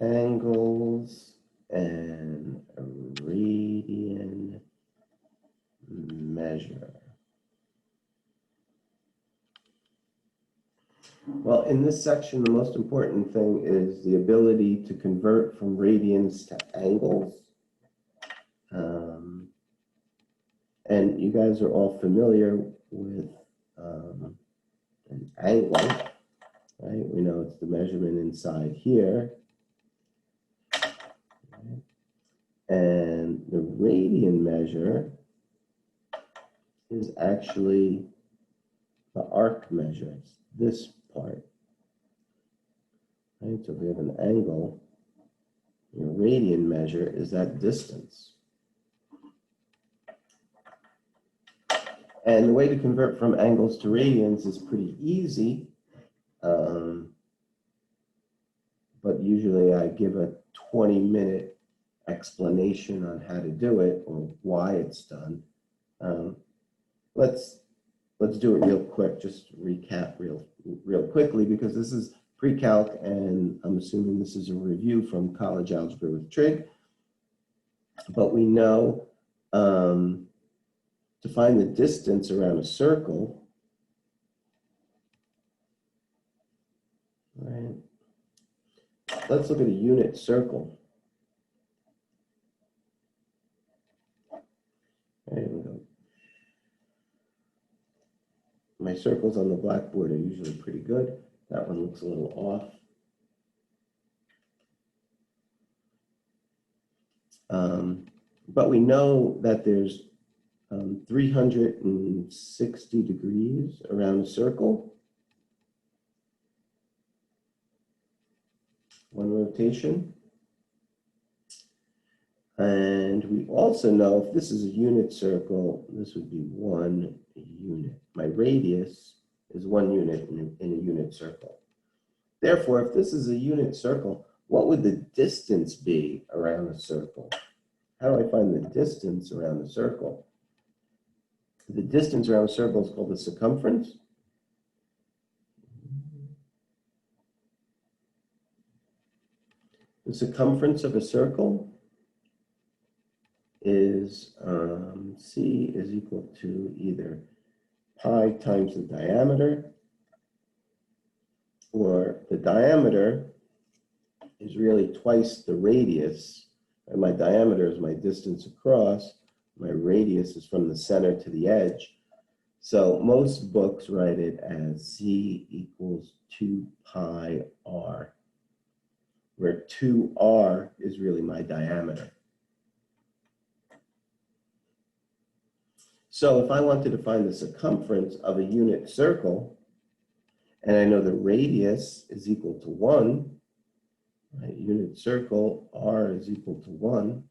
angles and radian measure. Well, in this section, the most important thing is the ability to convert from radians to angles. And you guys are all familiar with an angle, right? We know it's the measurement inside here. Right? And the radian measure is actually the arc measure. It's this part. Right? So if we have an angle, your radian measure is that distance. And the way to convert from angles to radians is pretty easy. But usually I give a 20-minute explanation on how to do it or why it's done. Let's do it real quick, just recap real quickly, because this is pre-calc and I'm assuming this is a review from college algebra with trig. But we know to find the distance around a circle, right? Let's look at a unit circle. There we go. My circles on the blackboard are usually pretty good. That one looks a little off. But we know that there's 360 degrees around a circle. One rotation. And we also know if this is a unit circle, this would be 1 unit. My radius is 1 unit in a unit circle. Therefore, if this is a unit circle, what would the distance be around a circle? How do I find the distance around a circle? The distance around a circle is called the circumference. The circumference of a circle is C is equal to either pi times the diameter, or the diameter is really twice the radius. And my diameter is my distance across. My radius is from the center to the edge. So most books write it as C equals 2 pi r, where 2r is really my diameter. So if I wanted to find the circumference of a unit circle, and I know the radius is equal to 1, right? Unit circle, r is equal to 1,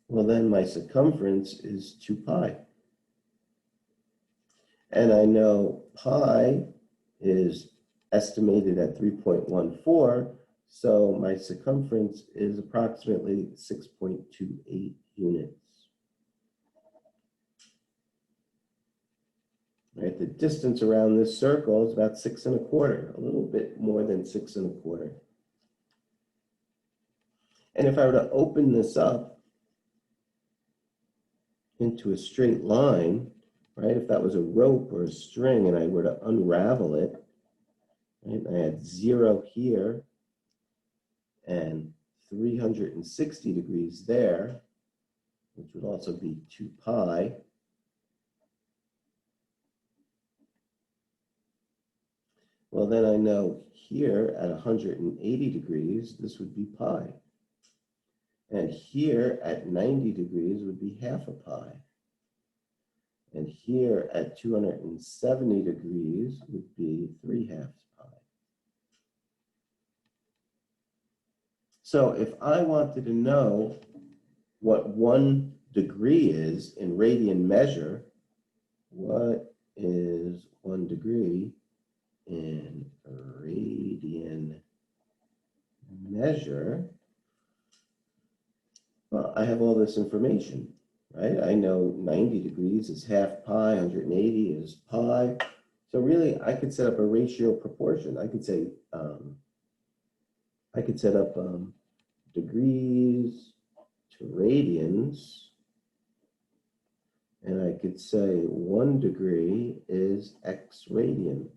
well then my circumference is 2 pi. And I know pi is estimated at 3.14, so my circumference is approximately 6.28 units. Right, the distance around this circle is about 6 1/4, a little bit more than 6 1/4. And if I were to open this up into a straight line, right, if that was a rope or a string and I were to unravel it, right, I had 0 here and 360 degrees there, which would also be 2 pi. Well, then I know here at 180 degrees, this would be pi. And here at 90 degrees would be half a pi. And here at 270 degrees would be 3/2 pi. So if I wanted to know what 1 degree is in radian measure, what is 1 degree in radian measure? Well, I have all this information, right? I know 90 degrees is half pi, 180 is pi. So really, I could set up a ratio proportion. I could say I could set up degrees to radians, and I could say 1 degree is x radians.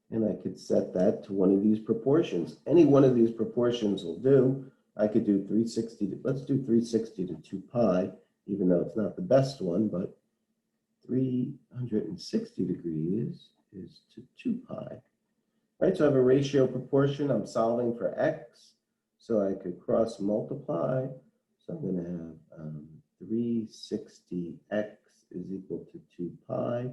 And I could set that to one of these proportions. Any one of these proportions will do. I could do 360, let's do 360 to 2 pi, even though it's not the best one, but 360 degrees is to 2 pi. Right, so I have a ratio proportion. I'm solving for x, so I could cross multiply. So I'm going to have 360x is equal to 2 pi.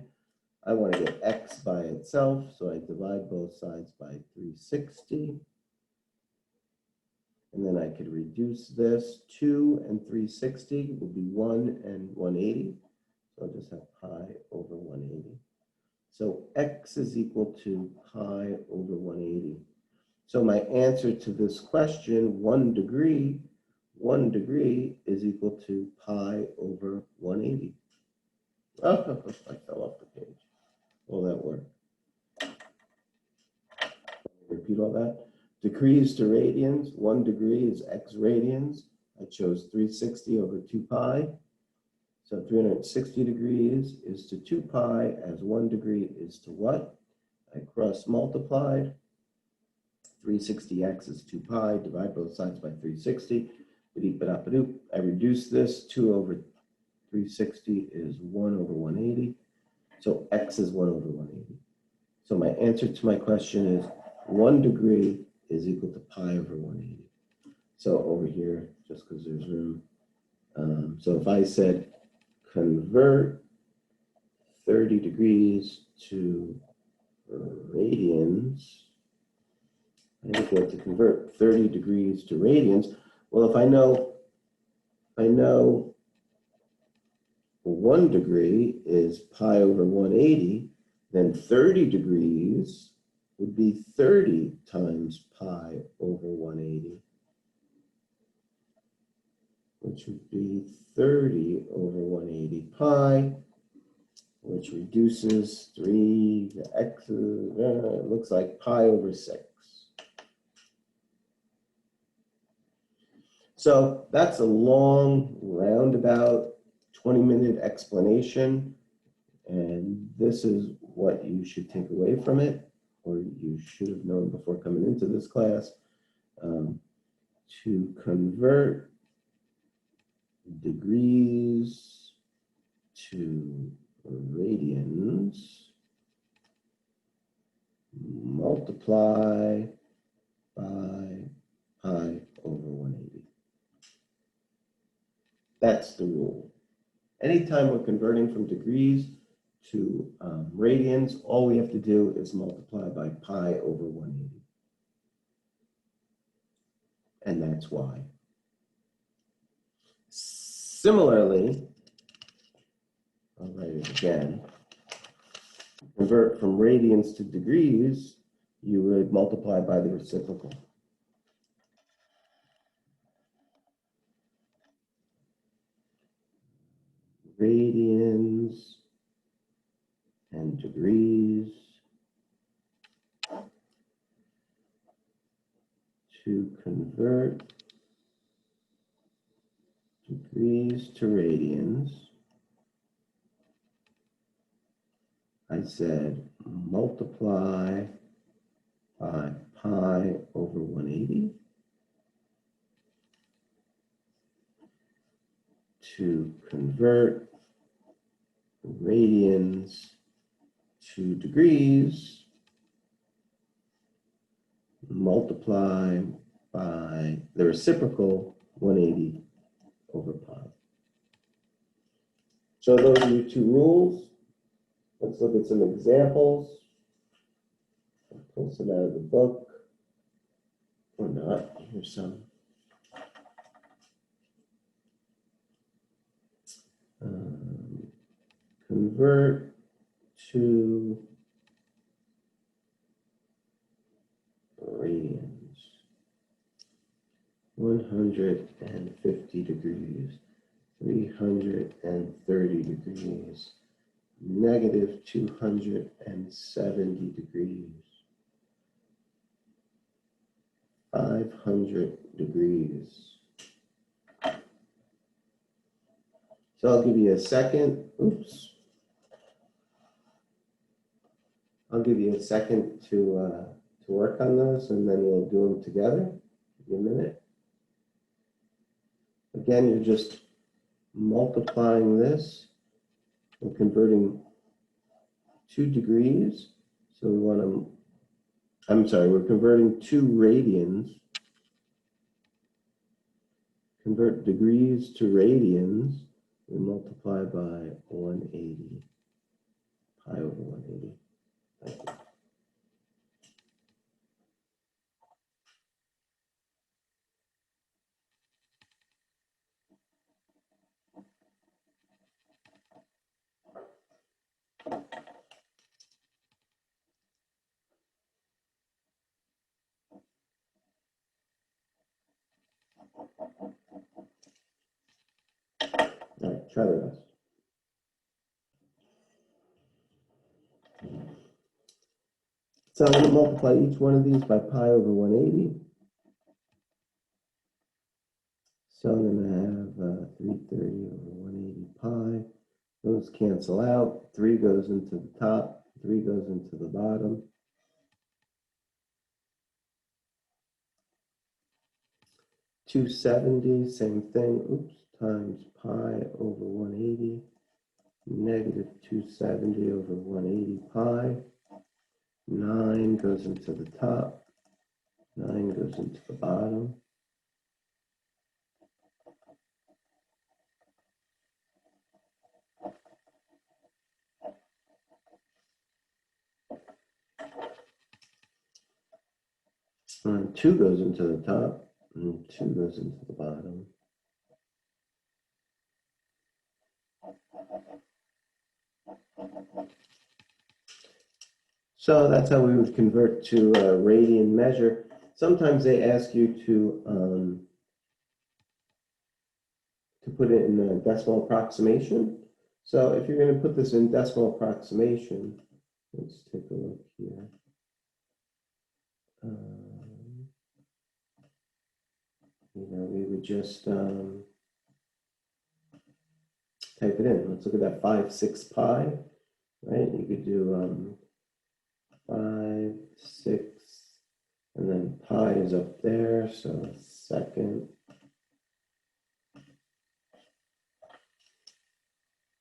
I want to get x by itself, so I divide both sides by 360. And then I could reduce this. 2 and 360 will be 1 and 180. So I'll just have pi over 180. So x is equal to pi over 180. So my answer to this question, 1 degree is equal to pi over 180. Oh, I fell off the page. Will that work? Repeat all that. Degrees to radians, 1 degree is x radians. I chose 360 over 2 pi. So 360 degrees is to 2 pi, as 1 degree is to what? I cross multiplied. 360x is 2 pi, divide both sides by 360. I reduce this, 2 over 360 is 1 over 180. So x is 1 over 180. So my answer to my question is 1 degree is equal to pi over 180. So over here, just because there's room. So if I said convert 30 degrees to radians, I think we have to convert 30 degrees to radians. Well, if I know 1 degree is pi over 180, then 30 degrees would be 30 times pi over 180, which would be 30 over 180 pi, which reduces 3, the x's, it looks like pi over 6. So that's a long, roundabout, 20-minute explanation, and this is what you should take away from it, or you should have known before coming into this class. To convert degrees to radians, multiply by pi over 180. That's the rule. Anytime we're converting from degrees to radians, all we have to do is multiply by pi over 180. And that's why. Similarly, I'll write it again. Convert from radians to degrees, you would multiply by the reciprocal. Radians and degrees to convert degrees to radians. I said multiply by pi over 180 to convert radians to degrees, multiply by the reciprocal 180 over pi. So those are your two rules. Let's look at some examples. I'll pull some out of the book, or not. Here's some. Convert to radians. 150 degrees, 330 degrees, negative 270 degrees. 500 degrees. So I'll give you a second. Oops. I'll give you a second to work on those, and then we'll do them together. Give you a minute. Again, you're just multiplying this and converting 2 degrees. So we want to, I'm sorry, we're converting 2 radians. Convert degrees to radians. We multiply by 180. Pi over 180. Thank you. All right, try the rest. So I'm going to multiply each one of these by pi over 180. So I'm going to have 330 over 180 pi. Those cancel out. 3 goes into the top. 3 goes into the bottom. 270, same thing. Oops, times pi over 180. Negative 270 over 180 pi. 9 goes into the top. 9 goes into the bottom. And 2 goes into the top, and 2 goes into the bottom. So that's how we would convert to a radian measure. Sometimes they ask you to put it in a decimal approximation. So if you're going to put this in decimal approximation, let's take a look here. We would just type it in. Let's look at that 5/6 pi, right? You could do 5/6, and then pi is up there, so a second.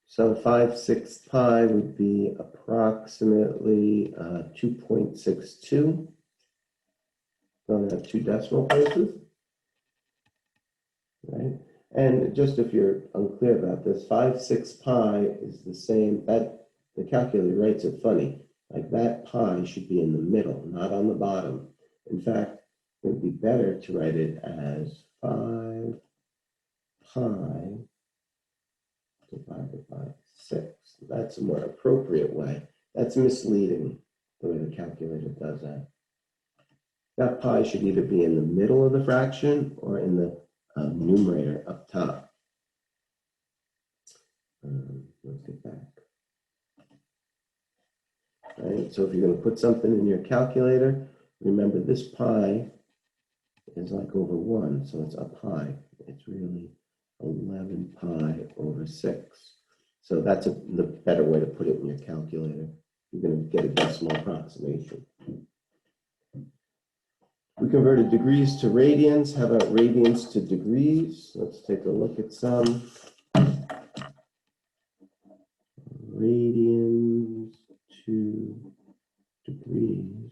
So 5/6 pi would be approximately 2.62. Going to have 2 decimal places, right? And just if you're unclear about this, 5/6 pi is the same, that the calculator writes it funny. Like that pi should be in the middle, not on the bottom. In fact, it would be better to write it as 5 pi divided by 6. That's a more appropriate way. That's misleading, the way the calculator does that. That pi should either be in the middle of the fraction or in the numerator up top. Let's get back. Right, so if you're going to put something in your calculator, remember this pi is like over 1, so it's up high. It's really 11 pi over 6. So that's the better way to put it in your calculator. You're going to get a decimal approximation. We converted degrees to radians. How about radians to degrees? Let's take a look at some. Radians to degrees.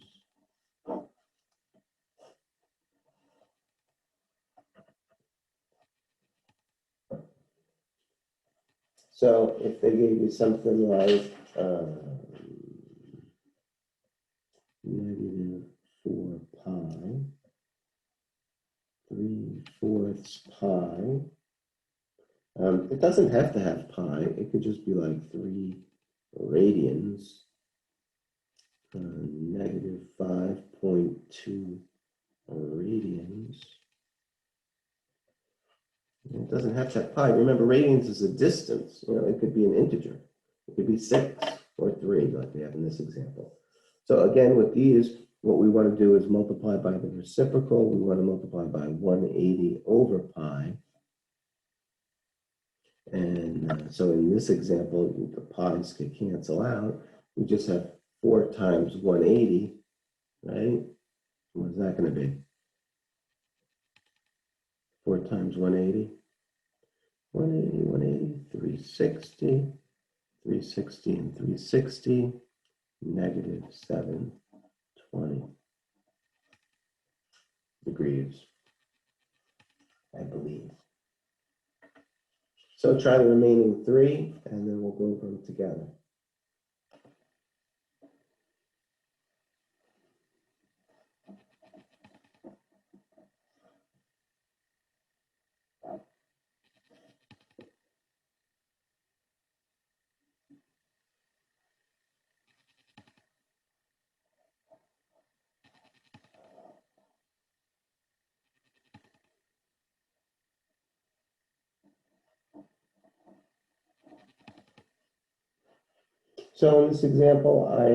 So if they gave you something like -4 pi, 3/4 pi. It doesn't have to have pi. It could just be like 3 radians, -5.2 radians. It doesn't have to have pi. Remember, radians is a distance. It could be an integer. It could be 6 or 3, like we have in this example. So again, with these, what we want to do is multiply by the reciprocal. We want to multiply by 180 over pi. And so in this example, the pi's could cancel out. We just have 4 times 180, right? What is that going to be? 4 times 180? 180, 180, 360, 360 and 360, negative 720 degrees, I believe. So try the remaining 3, and then we'll go over them together. So in this example, I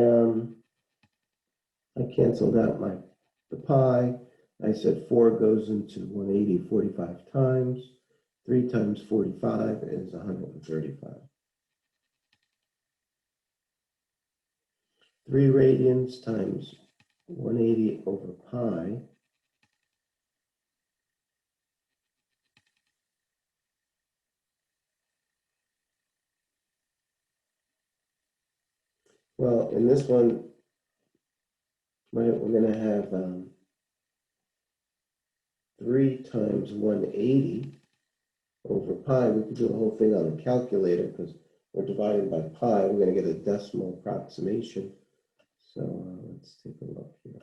canceled out the pi. I said 4 goes into 180 45 times. 3 times 45 is 135. 3 radians times 180 over pi well, in this one, right, we're going to have 3 times 180 over pi. We could do the whole thing on the calculator because we're dividing by pi. We're going to get a decimal approximation. So let's take a look here.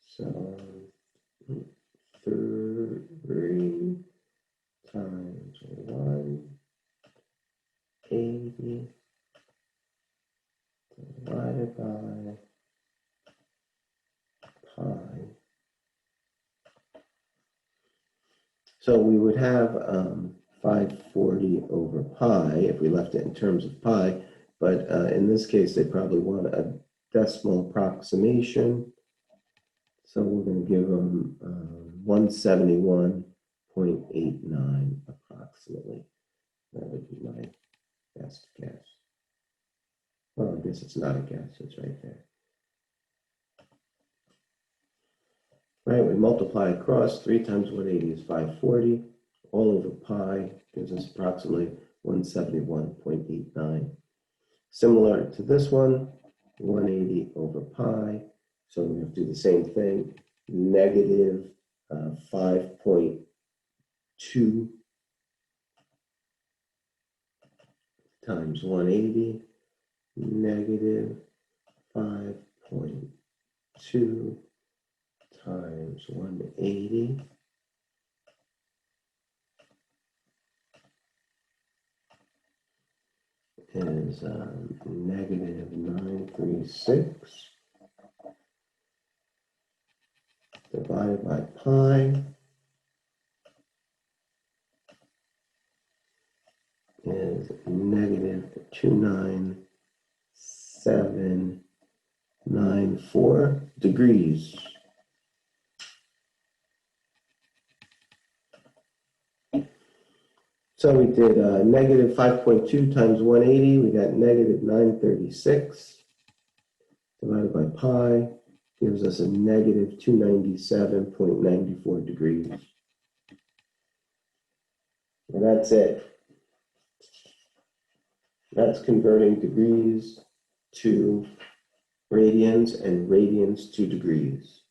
So 3 times 180 divided by pi. So we would have 540 over pi if we left it in terms of pi, but in this case they probably want a decimal approximation. So we're going to give them 171.89 approximately. That would be my best guess. Well, I guess it's not a guess, it's right there. Right, we multiply across. 3 times 180 is 540. All over pi gives us approximately 171.89. Similar to this one, 180 over pi. So we have to do the same thing. Negative 5.2 times 180. Negative 5.2 times 180 is negative 936 divided by pi is negative 29794 degrees. So we did negative 5.2 times 180. We got negative 936 divided by pi gives us a negative 297.94 degrees. And that's it. That's converting degrees to radians and radians to degrees.